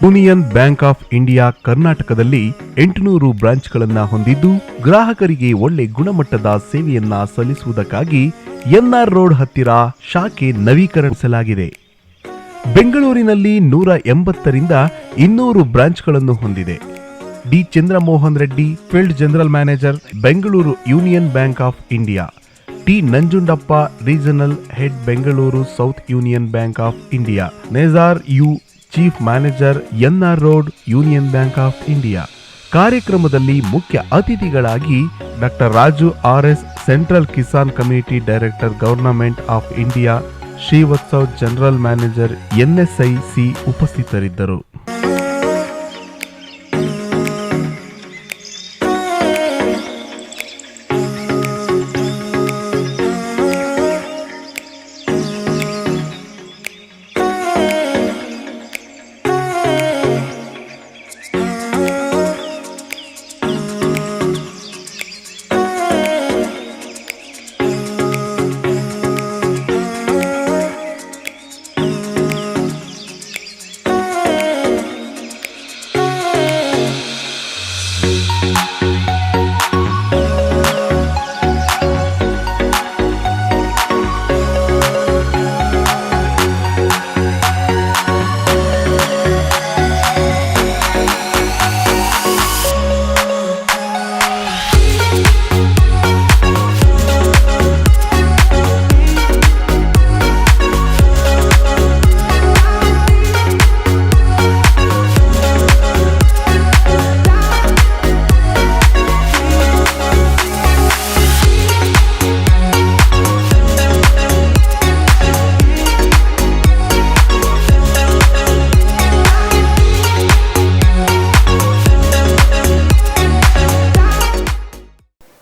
Union Bank of India ಕರ್ನಾಟಕದಲ್ಲಿ 800 ಬ್ರಾಂಚ್ಗಳನ್ನು ಹೊಂದಿದ್ದು ಗ್ರಾಹಕರಿಗೆ ಒಳ್ಳೆ ಗುಣಮಟ್ಟದ ಸೇವೆಯನ್ನ ಸಲ್ಲಿಸುವುದಕ್ಕಾಗಿ ಎನ್ಆರ್ ರೋಡ್ ಹತ್ತಿರ ಶಾಖೆ ನವೀಕರಿಸಲಾಗಿದೆ. ಬೆಂಗಳೂರಿನಲ್ಲಿ 180ರಿಂದ 200 ಬ್ರಾಂಚ್ಗಳನ್ನು ಹೊಂದಿದೆ. D Chandramohan Reddy, field general manager, Bengaluru Union Bank of India. T Nanjundappa, regional head, Bengaluru south Union Bank of India. ನೇಜಾರ್ U, chief manager, NR road, Union Bank of India. ಕಾರ್ಯಕ್ರಮದಲ್ಲಿ ಮುಖ್ಯ ಅತಿಥಿಗಳಾಗಿ doctor Raju RS, central Kisan community director, government of India, Shrivatsav, general manager, NSIC ಉಪಸ್ಥಿತರಿದ್ದರು.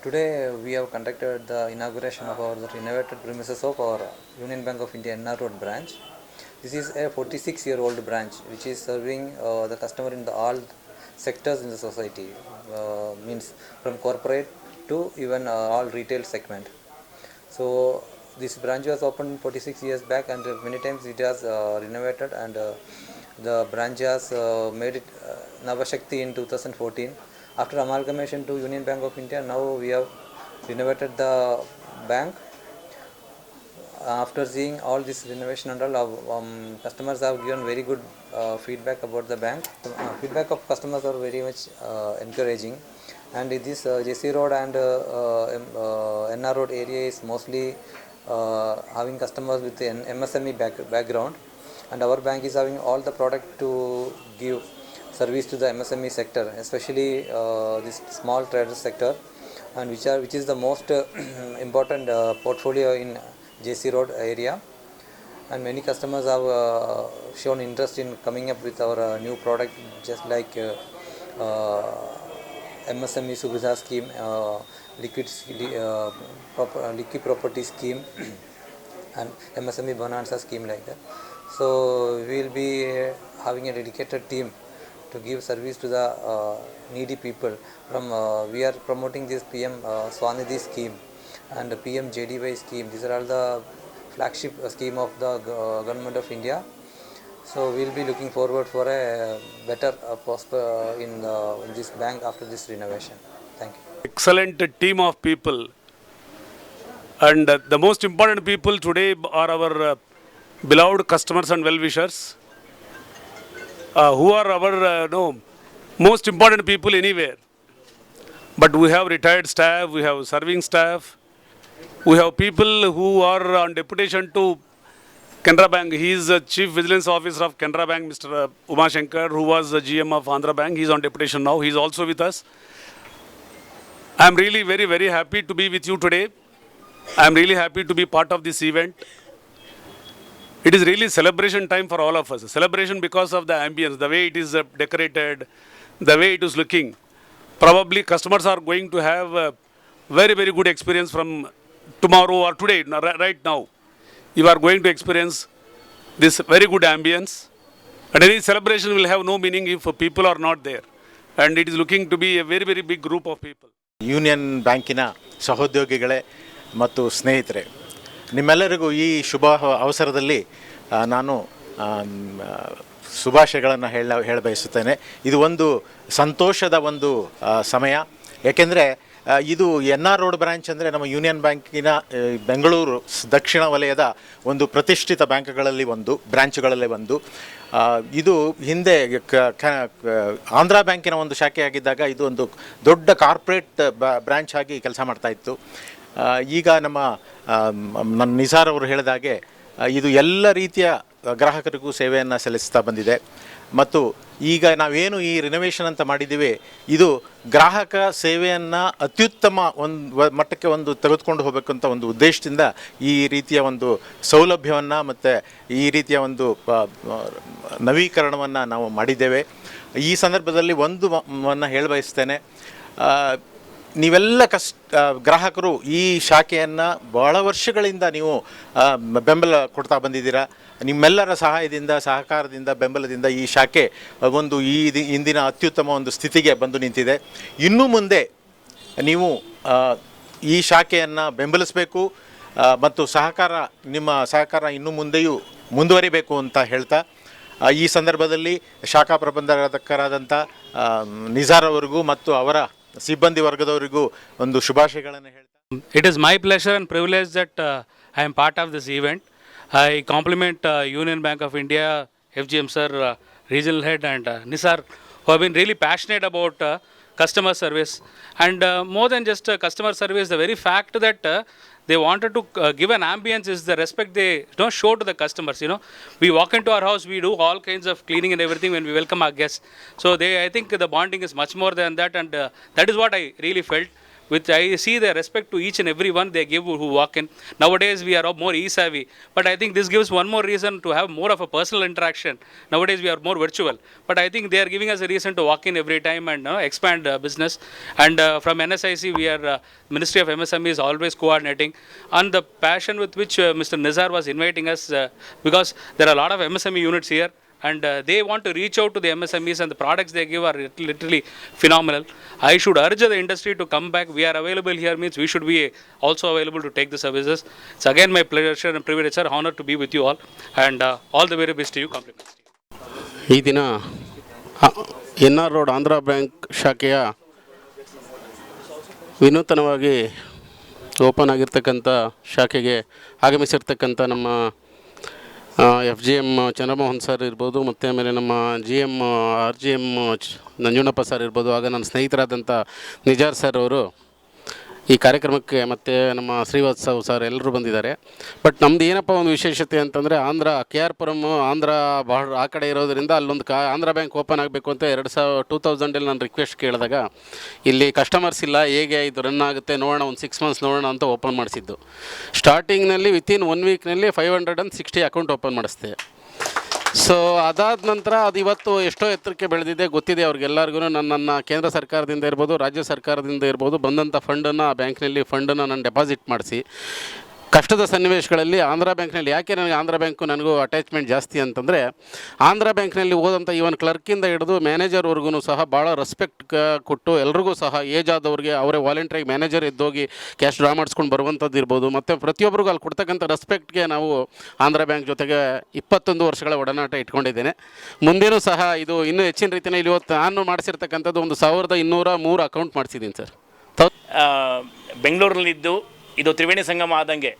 Today we have conducted the inauguration of our renovated premises of our Union Bank of India NR Road branch. This is a 46-year-old branch which is serving the customer in all sectors in the society, means from corporate to even all retail segment. So this branch was opened 46 years back, and many times it has renovated, and the branch has made it Navashakti in 2014. After amalgamation to Union Bank of India, now we have renovated the bank. After seeing all this renovation and all, customers have given very good feedback about the bank. Feedback of customers are very much encouraging, and this JC Road and NR Road area is mostly having customers with an MSME background, and our bank is having all the product to give service to the MSME sector, especially this small trader sector, and which is the most important portfolio in JC Road area. And many customers have shown interest in coming up with our new product, just like MSME Suvidha scheme, liquid property scheme, and MSME Bonanza scheme, like that. So we will be having a dedicated team to give service to the needy people. We are promoting this PM Swanidhi scheme and PM JDY scheme. These are all the flagship scheme of the government of India. So we will be looking forward for a better prosper in this bank after this renovation. Thank you. Excellent team of people, and the most important people today are our beloved customers and well-wishers, who are our most important people anywhere. But we have retired staff, we have serving staff, we have people who are on deputation to Canara Bank. He is the Chief Vigilance Officer of Canara Bank, Mr. Uma Shankar, who was the GM of Andhra Bank. He is on deputation now. He is also with us. I am really very, very happy to be with you today. I am really happy to be part of this event. It is really celebration time for all of us. Celebration because of the ambience, the way it is decorated, the way it is looking. Probably customers are going to have a very, very good experience from tomorrow or today, right now. You are going to experience this very good ambience. And any celebration will have no meaning if people are not there. And it is looking to be a very, very big group of people. Union ಬ್ಯಾಂಕಿನ ಸಹೋದ್ಯೋಗಿಗಳೇ ಮತ್ತು ಸ್ನೇಹಿತರೆ, ನಿಮ್ಮೆಲ್ಲರಿಗೂ ಈ ಶುಭ ಅವಸರದಲ್ಲಿ ನಾನು ಶುಭಾಶಯಗಳನ್ನು ಹೇಳಬಯಸುತ್ತೇನೆ. ಇದು ಒಂದು ಸಂತೋಷದ ಒಂದು ಸಮಯ. ಏಕೆಂದರೆ ಇದು NR ರೋಡ್ ಬ್ರ್ಯಾಂಚ್ ಅಂದರೆ ನಮ್ಮ ಯೂನಿಯನ್ ಬ್ಯಾಂಕಿನ ಬೆಂಗಳೂರು ದಕ್ಷಿಣ ವಲಯದ ಒಂದು ಪ್ರತಿಷ್ಠಿತ ಬ್ಯಾಂಕ್ಗಳಲ್ಲಿ ಬ್ರ್ಯಾಂಚ್ಗಳಲ್ಲಿ ಒಂದು. ಇದು ಹಿಂದೆ ಆಂಧ್ರ ಬ್ಯಾಂಕಿನ ಒಂದು ಶಾಖೆಯಾಗಿದ್ದಾಗ ಇದು ಒಂದು ದೊಡ್ಡ ಕಾರ್ಪೊರೇಟ್ ಬ್ರ್ಯಾಂಚ್ ಆಗಿ ಕೆಲಸ ಮಾಡ್ತಾಯಿತ್ತು. ಈಗ ನನ್ನ ನಿಸಾರ್ ಅವರು ಹೇಳಿದಾಗೆ ಇದು ಎಲ್ಲ ರೀತಿಯ ಗ್ರಾಹಕರಿಗೂ ಸೇವೆಯನ್ನು ಸಲ್ಲಿಸ್ತಾ ಬಂದಿದೆ. ಮತ್ತು ಈಗ ನಾವೇನು ಈ ರಿನೋವೇಷನ್ ಅಂತ ಮಾಡಿದ್ದೀವಿ, ಇದು ಗ್ರಾಹಕ ಸೇವೆಯನ್ನು ಅತ್ಯುತ್ತಮ ಒಂದು ಮಟ್ಟಕ್ಕೆ ತೆಗೆದುಕೊಂಡು ಹೋಗಬೇಕಂತ ಒಂದು ಉದ್ದೇಶದಿಂದ ಈ ರೀತಿಯ ಒಂದು ಸೌಲಭ್ಯವನ್ನು ಮತ್ತು ಈ ರೀತಿಯ ಒಂದು ನವೀಕರಣವನ್ನು ನಾವು ಮಾಡಿದ್ದೇವೆ. ಈ ಸಂದರ್ಭದಲ್ಲಿ ಒಂದನ್ನು ಹೇಳಬಯಸ್ತೇನೆ. ನೀವೆಲ್ಲ ಗ್ರಾಹಕರು ಈ ಶಾಖೆಯನ್ನು ಬಹಳ ವರ್ಷಗಳಿಂದ ನೀವು ಬೆಂಬಲ ಕೊಡ್ತಾ ಬಂದಿದ್ದೀರಾ. ನಿಮ್ಮೆಲ್ಲರ ಸಹಕಾರದಿಂದ ಬೆಂಬಲದಿಂದ ಈ ಶಾಖೆ ಇಂದಿನ ಅತ್ಯುತ್ತಮ ಒಂದು ಸ್ಥಿತಿಗೆ ಬಂದು ನಿಂತಿದೆ. ಇನ್ನು ಮುಂದೆ ನೀವು ಈ ಶಾಖೆಯನ್ನು ಬೆಂಬಲಿಸಬೇಕು ಮತ್ತು ನಿಮ್ಮ ಸಹಕಾರ ಇನ್ನು ಮುಂದೆಯೂ ಮುಂದುವರಿಬೇಕು ಅಂತ ಹೇಳ್ತಾ, ಈ ಸಂದರ್ಭದಲ್ಲಿ ಶಾಖಾ ಪ್ರಬಂಧಕರಾದಂಥ ನಿಸಾರ್ ಅವರಿಗೂ ಮತ್ತು ಅವರ ಸಿಬ್ಬಂದಿ ವರ್ಗದವರಿಗೂ ಒಂದು ಶುಭಾಶಯಗಳನ್ನು ಹೇಳ್ತಾ, It is my pleasure and privilege that I am part of this event. I compliment Union Bank of India, FGM sir, regional head and Nisar, who have been really passionate about customer service. And more than just customer service, the very fact that they wanted to give an ambience is the respect they show to the customers. We walk into our house, we do all kinds of cleaning and everything when we welcome our guests. So I think the bonding is much more than that, and that is what I really felt. Which I see the respect to each and every one they give who walk in. Nowadays we are more e-savvy, but I think this gives one more reason to have more of a personal interaction. Nowadays we are more virtual, but I think they are giving us a reason to walk in every time and expand business. And from NSIC we are Ministry of MSME is always coordinating, and the passion with which Mr. Nizar was inviting us, because there are a lot of MSME units here. And they want to reach out to the MSMEs, and the products they give are literally phenomenal. I should urge the industry to come back. We are available here means we should be also available to take the services. It's again my pleasure and privilege, sir, honor to be with you all, and all the very best to you. Compliments. ಈ ದಿನ NR road Andhra bank ಶಾಖೆಯ ವಿನೂತನವಾಗಿ open ಆಗಿರ್ತಕ್ಕಂಥ ಶಾಖೆಗೆ ಆಗಮಿಸಿರ್ತಕ್ಕಂಥ ನಮ್ಮ FGM Chandramohan sir ಇರ್ಬೋದು, ಮತ್ತು ಆಮೇಲೆ ನಮ್ಮ GM RGM ನಂಜುಂಡಪ್ಪ ಸರ್ ಇರ್ಬೋದು, ಆಗ ನನ್ನ ಸ್ನೇಹಿತರಾದಂಥ ನಿಜಾರ್ ಸರ್ ಅವರು ಈ ಕಾರ್ಯಕ್ರಮಕ್ಕೆ, ಮತ್ತು ನಮ್ಮ ಶ್ರೀವಾತ್ಸವ್ ಸರ್ ಎಲ್ಲರೂ ಬಂದಿದ್ದಾರೆ. ಬಟ್ ನಮ್ಮದು ಏನಪ್ಪ ಒಂದು ವಿಶೇಷತೆ ಅಂತಂದರೆ, KR ಪುರಮ್ ಆಂಧ್ರ ಬಹಳ ಆ ಕಡೆ ಇರೋದರಿಂದ ಅಲ್ಲೊಂದು ಆಂಧ್ರ ಬ್ಯಾಂಕ್ ಓಪನ್ ಆಗಬೇಕು ಅಂತ 2000 ನಾನು ರಿಕ್ವೆಸ್ಟ್ ಕೇಳಿದಾಗ, ಇಲ್ಲಿ ಕಸ್ಟಮರ್ಸ್ ಇಲ್ಲ, ಹೇಗೆ ಇದು ರನ್ ಆಗುತ್ತೆ ನೋಡೋಣ, ಒಂದು 6 months ನೋಡೋಣ ಅಂತ ಓಪನ್ ಮಾಡಿಸಿದ್ದು. ಸ್ಟಾರ್ಟಿಂಗ್ನಲ್ಲಿ ವಿತಿನ್ 1 weekನಲ್ಲಿ 560 ಅಕೌಂಟ್ ಓಪನ್ ಮಾಡಿಸ್ತೆ. ಸೊ ಅದಾದ ನಂತರ ಅದು ಇವತ್ತು ಎಷ್ಟೋ ಎತ್ತರಕ್ಕೆ ಬೆಳೆದಿದೆ ಗೊತ್ತಿದೆ ಅವ್ರಿಗೆಲ್ಲರಿಗೂ. ನನ್ನ ಕೇಂದ್ರ ಸರ್ಕಾರದಿಂದ ಇರ್ಬೋದು, ರಾಜ್ಯ ಸರ್ಕಾರದಿಂದ ಇರ್ಬೋದು ಬಂದಂಥ ಫಂಡನ್ನು ಆ ಬ್ಯಾಂಕ್ನಲ್ಲಿ ನಾನು ಡೆಪಾಸಿಟ್ ಮಾಡಿಸಿ, ಕಷ್ಟದ ಸನ್ನಿವೇಶಗಳಲ್ಲಿ ಆಂಧ್ರ ಬ್ಯಾಂಕ್ನಲ್ಲಿ, ಯಾಕೆ ನನಗೆ ಆಂಧ್ರ ಬ್ಯಾಂಕು ನನಗೂ ಅಟ್ಯಾಚ್ಮೆಂಟ್ ಜಾಸ್ತಿ ಅಂತಂದರೆ, ಆಂಧ್ರ ಬ್ಯಾಂಕ್ನಲ್ಲಿ ಹೋದಂಥ ಈವನ್ ಕ್ಲರ್ಕಿಂದ ಹಿಡಿದು ಮ್ಯಾನೇಜರ್ವರೆಗೂ ಸಹ ಭಾಳ ರೆಸ್ಪೆಕ್ಟ್ ಕೊಟ್ಟು ಎಲ್ರಿಗೂ ಸಹ ಏಜ್ ಆದವ್ರಿಗೆ ಅವರೇ ವಾಲಂಟ್ರಿಗೆ ಮ್ಯಾನೇಜರ್ ಎದ್ದೋಗಿ ಕ್ಯಾಶ್ ಡ್ರಾ ಮಾಡಿಸ್ಕೊಂಡು ಬರುವಂಥದ್ದು ಇರ್ಬೋದು. ಮತ್ತು ಪ್ರತಿಯೊಬ್ಬರಿಗೂ ಅಲ್ಲಿ ಕೊಡ್ತಕ್ಕಂಥ ರೆಸ್ಪೆಕ್ಟ್ಗೆ ನಾವು ಆಂಧ್ರ ಬ್ಯಾಂಕ್ ಜೊತೆಗೆ 21 ವರ್ಷಗಳ ಒಡನಾಟ ಇಟ್ಕೊಂಡಿದ್ದೇನೆ. ಮುಂದೇನೂ ಸಹ ಇದು ಇನ್ನೂ ಹೆಚ್ಚಿನ ರೀತಿಯಲ್ಲಿ ಇವತ್ತು ನಾನು ಮಾಡಿಸಿರ್ತಕ್ಕಂಥದ್ದು 1203 ಅಕೌಂಟ್ ಮಾಡಿಸಿದ್ದೀನಿ ಸರ್. ಬೆಂಗಳೂರಲ್ಲಿದ್ದು ಇದು ತ್ರಿವೇಣಿ ಸಂಗಮ ಆದಂಗೆ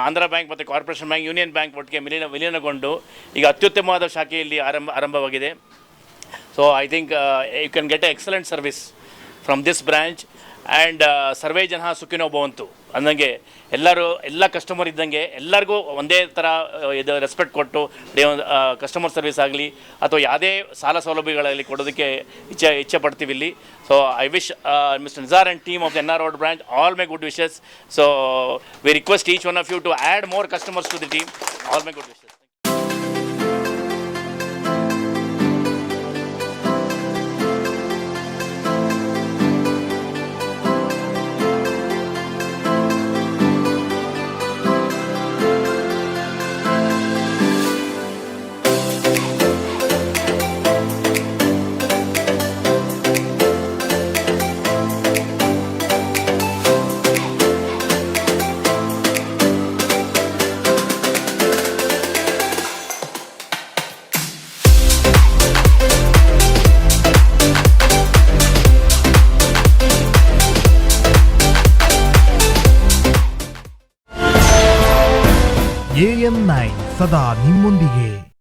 ಆಂಧ್ರ ಬ್ಯಾಂಕ್ ಮತ್ತು ಕಾರ್ಪೊರೇಷನ್ ಬ್ಯಾಂಕ್, ಯೂನಿಯನ್ ಬ್ಯಾಂಕ್ ಒಟ್ಟಿಗೆ ವಿಲೀನಗೊಂಡು ಈಗ ಅತ್ಯುತ್ತಮವಾದ ಶಾಖೆಯಲ್ಲಿ ಆರಂಭವಾಗಿದೆ. So I think you can get a excellent service from this branch. And ಸರ್ವೇ ಜನ ಸುಖಿನೋ ಭವಂತು ಅಂದಂಗೆ ಎಲ್ಲ ಕಸ್ಟಮರ್ ಇದ್ದಂಗೆ ಎಲ್ಲರಿಗೂ ಒಂದೇ ಥರ ಇದು ರೆಸ್ಪೆಕ್ಟ್ ಕೊಟ್ಟು ಕಸ್ಟಮರ್ ಸರ್ವಿಸ್ ಆಗಲಿ ಅಥವಾ ಯಾವುದೇ ಸಾಲ ಸೌಲಭ್ಯಗಳಲ್ಲಿ ಕೊಡೋದಕ್ಕೆ ಇಚ್ಛೆ ಪಡ್ತೀವಿ ಇಲ್ಲಿ. So I wish mister Nizar and team of the NR road branch all my good wishes. So we request each one of you to add more customers to the team. All my good wishes. AN9 ಸದಾ ನಿಮ್ಮೊಂದಿಗೆ.